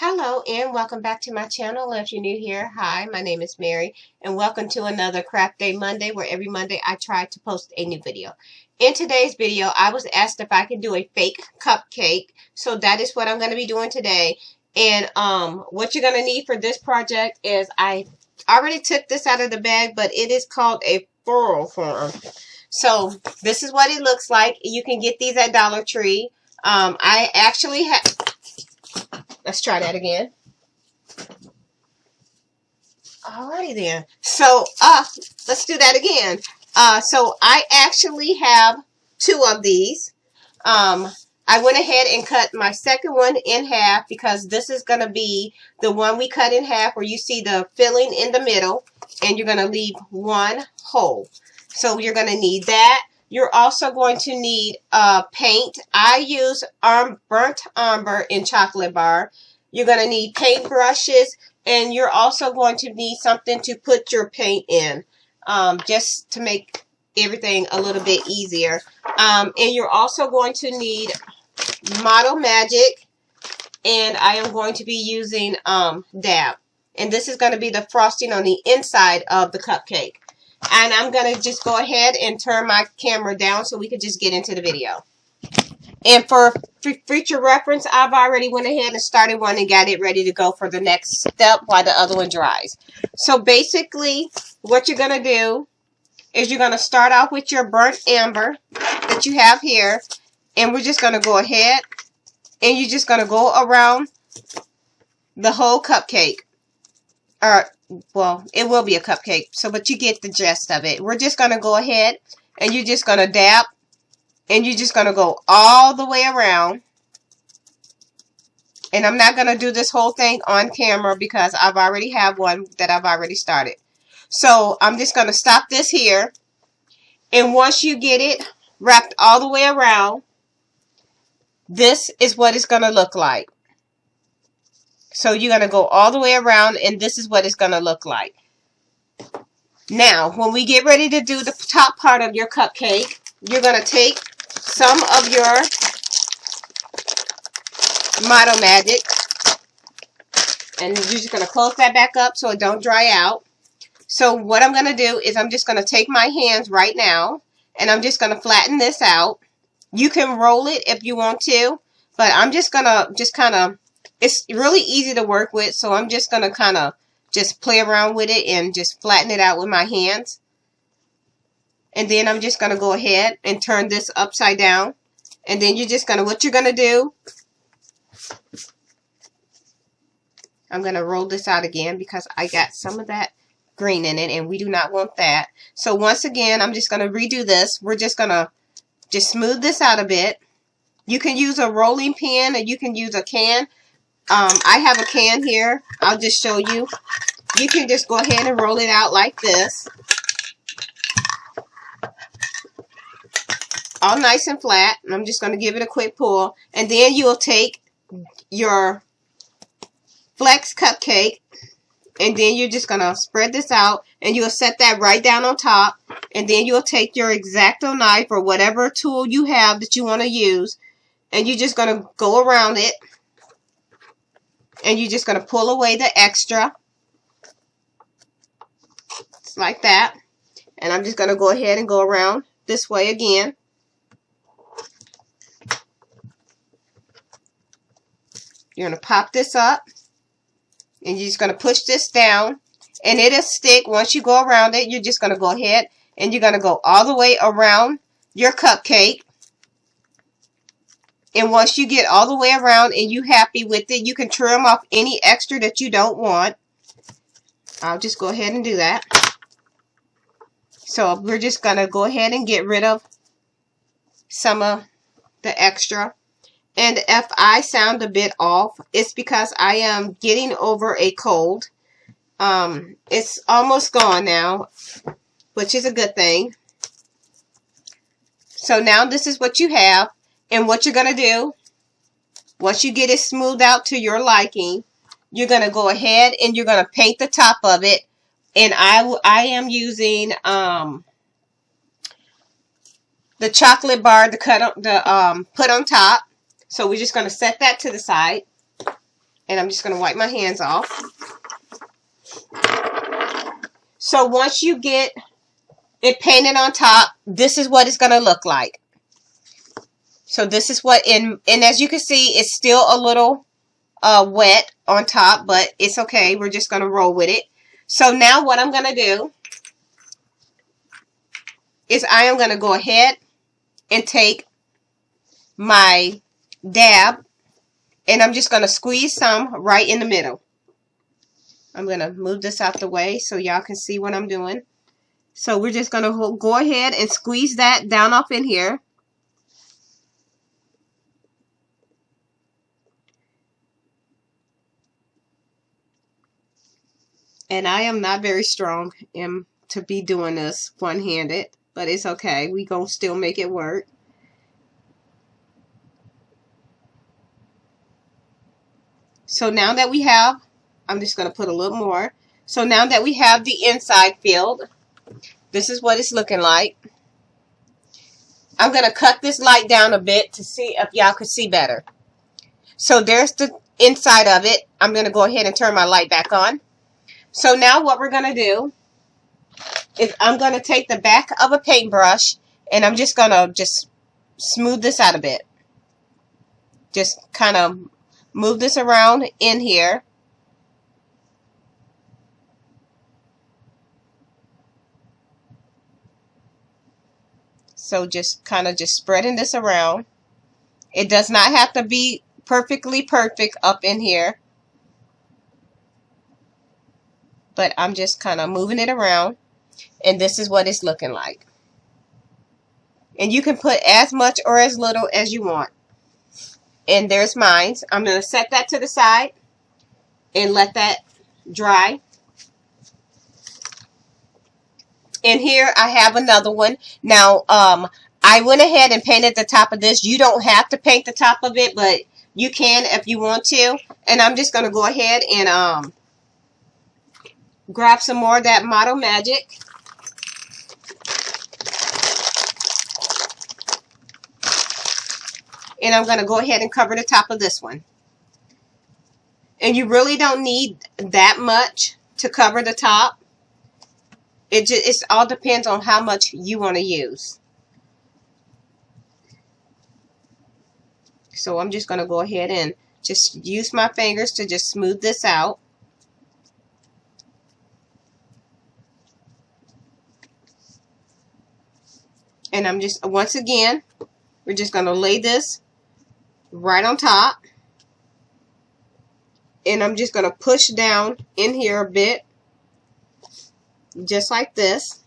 Hello and welcome back to my channel. If you're new here, hi, my name is Mary and welcome to another Craft Day Monday, where every Monday I try to post a new video. In today's video, I was asked if I could do a fake cupcake, so that is what I'm going to be doing today. And what you're going to need for this project is, I already took this out of the bag, but it is called a Floral Foam. So this is what it looks like. You can get these at Dollar Tree. I actually have... Let's try that again. Alrighty then. So, let's do that again. So I actually have two of these. I went ahead and cut my second one in half because this is going to be the one we cut in half where you see the filling in the middle, and you're going to leave one hole. So you're going to need that. You're also going to need paint. I use burnt umber in chocolate bar. You're going to need paint brushes, and you're also going to need something to put your paint in, just to make everything a little bit easier. And you're also going to need Model Magic, and I am going to be using Dap. And this is going to be the frosting on the inside of the cupcake. And I'm going to just go ahead and turn my camera down so we can just get into the video. And for future reference, I've already went ahead and started one and got it ready to go for the next step while the other one dries. So basically, what you're going to do is you're going to start off with your burnt amber that you have here. And we're just going to go ahead and you're just going to go around the whole cupcake. Well, it will be a cupcake, but you get the gist of it. We're just going to go ahead and you're just going to dab, and you're just going to go all the way around. And I'm not going to do this whole thing on camera because I've already have one that I've already started. So I'm just going to stop this here. And once you get it wrapped all the way around, this is what it's going to look like. So you're going to go all the way around, and this is what it's going to look like. Now, when we get ready to do the top part of your cupcake, you're going to take some of your Model Magic, and you're just going to close that back up so it don't dry out. So what I'm going to do is I'm just going to take my hands right now, and I'm just going to flatten this out. You can roll it if you want to, but I'm just going to kind of... It's really easy to work with, so I'm just going to kind of just play around with it and just flatten it out with my hands. And then I'm just going to go ahead and turn this upside down. And then you're just going to, what you're going to do, I'm going to roll this out again because I got some of that green in it, and we do not want that. So once again, I'm just going to redo this. We're just going to just smooth this out a bit. You can use a rolling pin, or you can use a can. I have a can here. I'll just show you. You can just go ahead and roll it out like this. All nice and flat. And I'm just going to give it a quick pull. And then you'll take your flex cupcake, and then you're just going to spread this out, and you'll set that right down on top. And then you'll take your X-Acto knife or whatever tool you have that you want to use, and you're just going to go around it. And you're just going to pull away the extra. Just like that. And I'm just going to go ahead and go around this way again. You're going to pop this up. And you're just going to push this down. And it'll stick. Once you go around it, you're just going to go ahead and you're going to go all the way around your cupcake. And once you get all the way around and you're happy with it, you can trim off any extra that you don't want. I'll just go ahead and do that. So we're just going to go ahead and get rid of some of the extra. And if I sound a bit off, it's because I am getting over a cold. It's almost gone now, which is a good thing. So now this is what you have. And what you're going to do, once you get it smoothed out to your liking, you're going to go ahead and you're going to paint the top of it. And I am using the chocolate bar to put on top. So we're just going to set that to the side. And I'm just going to wipe my hands off. So once you get it painted on top, this is what it's going to look like. So this is what, and as you can see, it's still a little wet on top, but it's okay. We're just going to roll with it. So now what I'm going to do is I am going to go ahead and take my dab, and I'm just going to squeeze some right in the middle. I'm going to move this out the way so y'all can see what I'm doing. So we're just going to go ahead and squeeze that down off in here. And I am not very strong to be doing this one-handed, but it's okay. We gonna still make it work. So now that we have, I'm just going to put a little more. So now that we have the inside filled, this is what it's looking like. I'm going to cut this light down a bit to see if y'all could see better. So there's the inside of it. I'm going to go ahead and turn my light back on. So now what we're going to do is I'm going to take the back of a paintbrush and I'm just going to smooth this out a bit. Just kind of move this around in here. So just kind of spreading this around. It does not have to be perfectly perfect up in here, but I'm just kind of moving it around, and this is what it's looking like. And you can put as much or as little as you want. And there's mine. I'm going to set that to the side and let that dry. And here I have another one. Now, I went ahead and painted the top of this. You don't have to paint the top of it, but you can if you want to. And I'm just going to go ahead and grab some more of that Model Magic. And I'm going to go ahead and cover the top of this one. And you really don't need that much to cover the top. It all depends on how much you want to use. So I'm just going to go ahead and just use my fingers to just smooth this out. And I'm just, once again, we're just going to lay this right on top. And I'm just going to push down in here a bit. Just like this.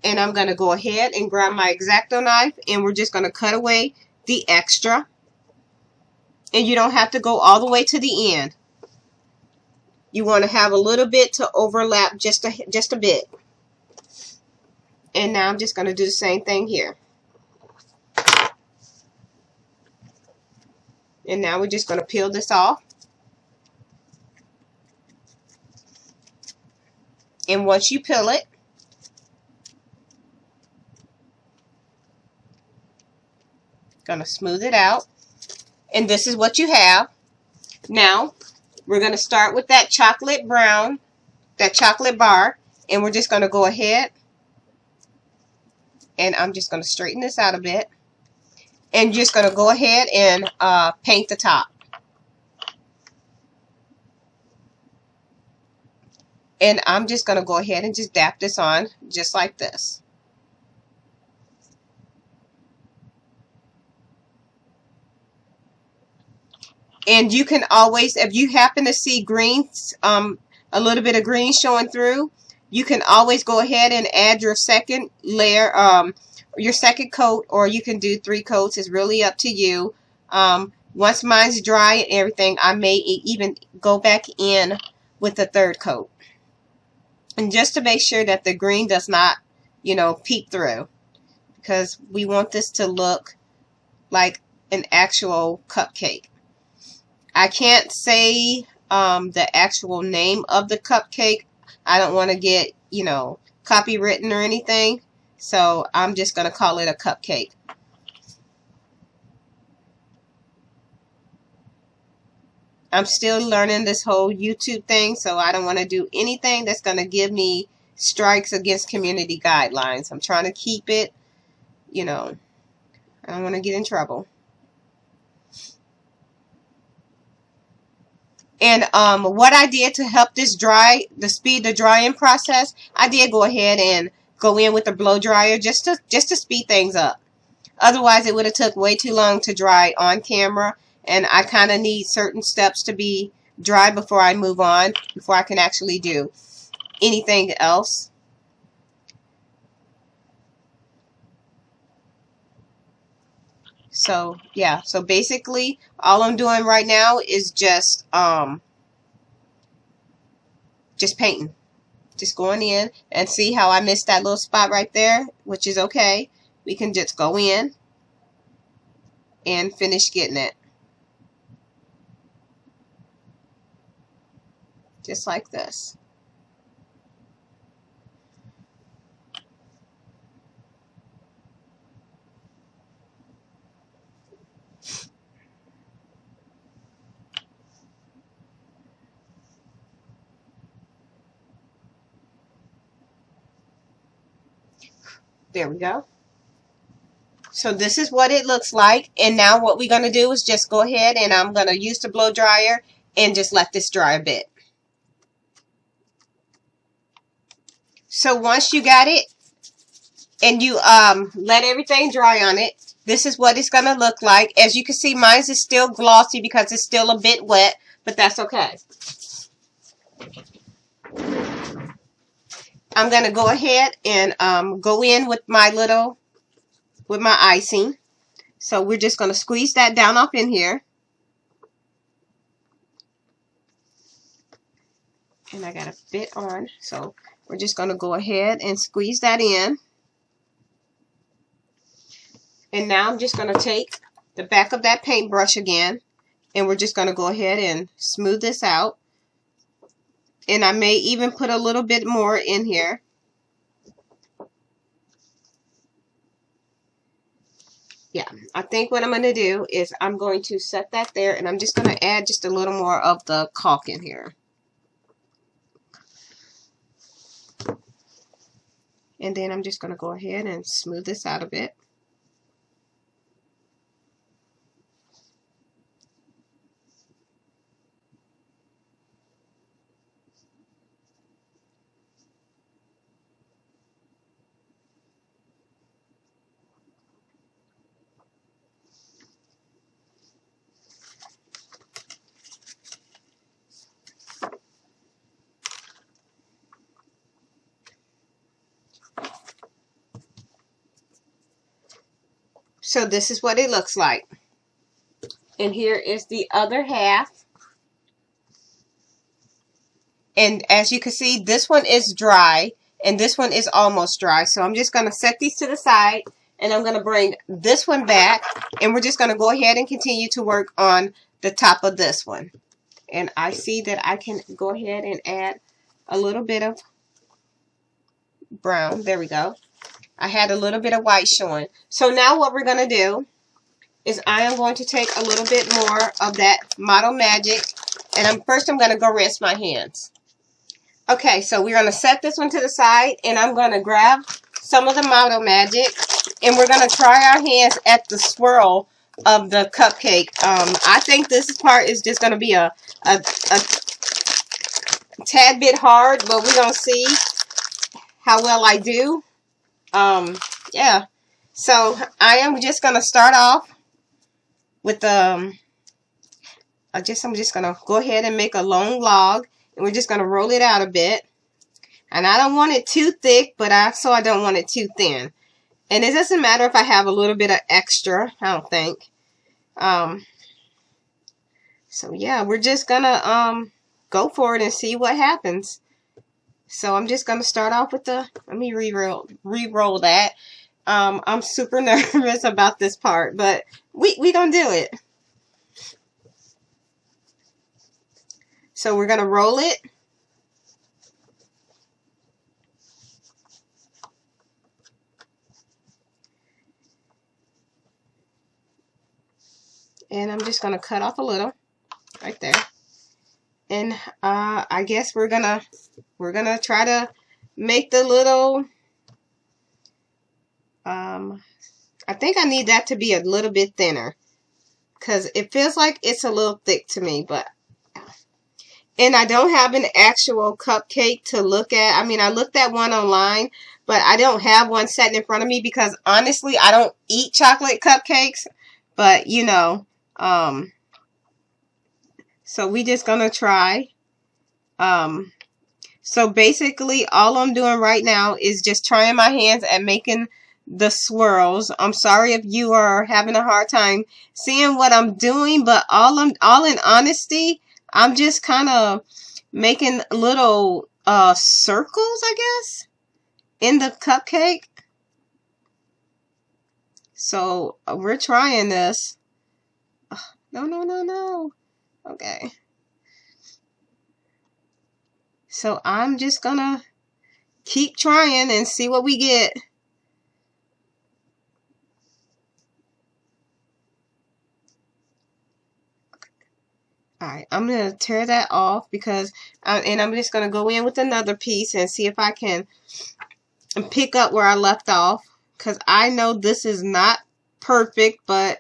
And I'm going to go ahead and grab my X-Acto knife and we're just going to cut away the extra. And you don't have to go all the way to the end. You want to have a little bit to overlap just a bit. And now I'm just going to do the same thing here. And now we're just going to peel this off. And once you peel it, going to smooth it out. And this is what you have. Now, we're going to start with that chocolate brown, that chocolate bar. And we're just going to go ahead. And I'm just going to straighten this out a bit. And just going to go ahead and paint the top. And I'm just going to go ahead and just dap this on just like this. And you can always, if you happen to see greens, a little bit of green showing through, you can always go ahead and add your second layer, your second coat, or you can do 3 coats. It's really up to you. Once mine's dry and everything, I may even go back in with the 3rd coat. And just to make sure that the green does not, peek through. Because we want this to look like an actual cupcake. I can't say the actual name of the cupcake. I don't want to get, copywritten or anything. So I'm just going to call it a cupcake. I'm still learning this whole YouTube thing, so I don't want to do anything that's going to give me strikes against community guidelines. I'm trying to keep it, you know, I don't want to get in trouble. And what I did to help this speed the drying process, I did go ahead and go in with the blow dryer just to speed things up. Otherwise, it would have took way too long to dry on camera, and I kind of need certain steps to be dry before I move on, before I can actually do anything else. So yeah, so basically all I'm doing right now is just painting. Just going in, and see how I missed that little spot right there, which is okay. We can just go in and finish getting it. Just like this. There we go. So this is what it looks like, and now what we're going to do is just go ahead and I'm going to use the blow dryer and just let this dry a bit. So once you got it and you let everything dry on it, this is what it's going to look like. As you can see, mine is still glossy because it's still a bit wet, but that's okay. I'm going to go ahead and go in with my icing. So we're just going to squeeze that down off in here. And I got a bit on, so we're just going to go ahead and squeeze that in. And now I'm just going to take the back of that paintbrush again, and we're just going to go ahead and smooth this out. And I may even put a little bit more in here. Yeah, I think what I'm going to do is I'm going to set that there, and I'm just going to add just a little more of the caulk in here. And then I'm just going to go ahead and smooth this out a bit. So this is what it looks like. And here is the other half. And as you can see, this one is dry and this one is almost dry. So I'm just going to set these to the side, and I'm going to bring this one back, and we're just going to go ahead and continue to work on the top of this one. And I see that I can go ahead and add a little bit of brown. There we go. I had a little bit of white showing. So now what we're going to do is I am going to take a little bit more of that Model Magic, and first I'm going to go rinse my hands. Okay, so we're going to set this one to the side, and I'm going to grab some of the Model Magic, and we're going to try our hands at the swirl of the cupcake. I think this part is just going to be a tad bit hard, but we're going to see how well I do. Yeah, so I am just going to start off with I'm just going to go ahead and make a long log, and we're just going to roll it out a bit. And I don't want it too thick, but I don't want it too thin. And it doesn't matter if I have a little bit of extra, I don't think. So yeah, we're just going to go for it and see what happens. So I'm just going to start off with let me re-roll that. I'm super nervous about this part, but we gonna do it. So we're gonna roll it. And I'm just gonna cut off a little right there. And I guess we're gonna try to make the little I think I need that to be a little bit thinner because it feels like it's a little thick to me, but and I don't have an actual cupcake to look at. I mean, I looked at one online, but I don't have one sitting in front of me because honestly, I don't eat chocolate cupcakes. But you know, so we just gonna try. So basically, all I'm doing right now is just trying my hands at making the swirls. I'm sorry if you are having a hard time seeing what I'm doing, but all in honesty, I'm just kind of making little circles, I guess, in the cupcake. So we're trying this. No. Okay. So I'm just gonna keep trying and see what we get. Alright, I'm going to tear that off because, and I'm just going to go in with another piece and see if I can pick up where I left off. Because I know this is not perfect, but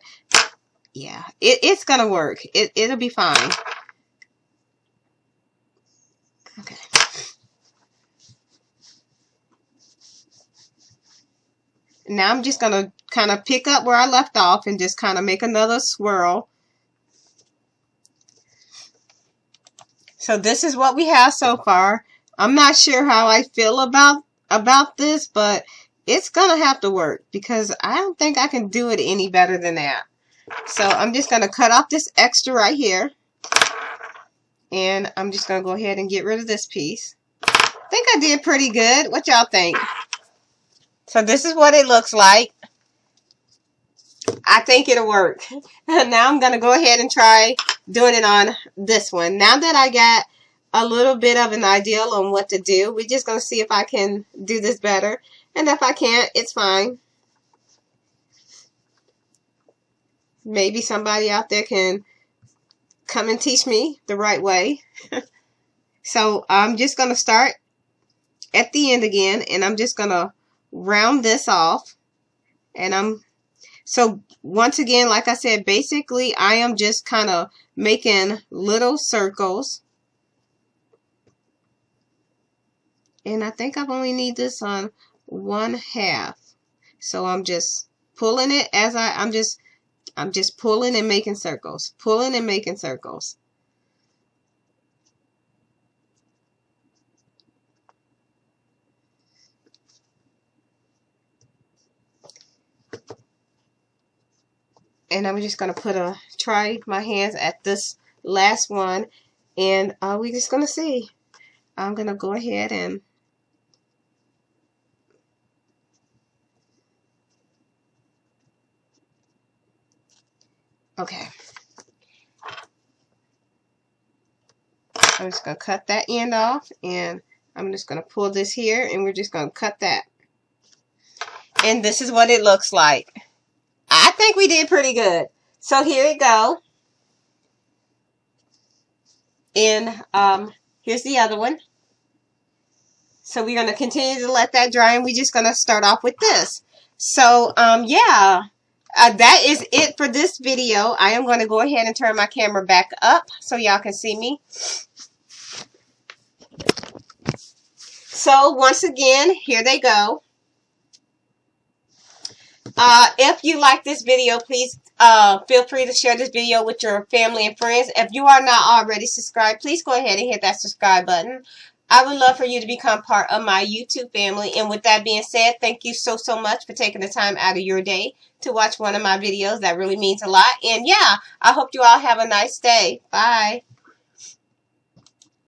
yeah, it's going to work. It'll be fine. Okay. Now I'm just going to kind of pick up where I left off and just kind of make another swirl. So this is what we have so far. I'm not sure how I feel about this, but it's gonna have to work because I don't think I can do it any better than that. So I'm just gonna cut off this extra right here, and I'm just gonna go ahead and get rid of this piece. I think I did pretty good. What y'all think? So this is what it looks like. I think it'll work. Now I'm gonna go ahead and try doing it on this one. Now that I got a little bit of an idea on what to do, we're just going to see if I can do this better. And if I can't, it's fine. Maybe somebody out there can come and teach me the right way. So I'm just going to start at the end again, and I'm just going to round this off. And so once again, like I said, basically I am just kind of making little circles. And I think I only need this on 1/2. So I'm just pulling it as I'm just pulling and making circles. Pulling and making circles. And I'm just going to try my hands at this last one. And we're just going to see. I'm going to go ahead and okay. I'm just going to cut that end off, and I'm just going to pull this here, and we're just going to cut that. And this is what it looks like. I think we did pretty good. So here you go. And here's the other one. So we're going to continue to let that dry, and we're just going to start off with this. So yeah, that is it for this video. I am going to go ahead and turn my camera back up so y'all can see me. So once again, here they go. If you like this video, please feel free to share this video with your family and friends. If you are not already subscribed, please go ahead and hit that subscribe button. I would love for you to become part of my YouTube family. And with that being said, thank you so much for taking the time out of your day to watch one of my videos. That really means a lot. And yeah, I hope you all have a nice day. Bye.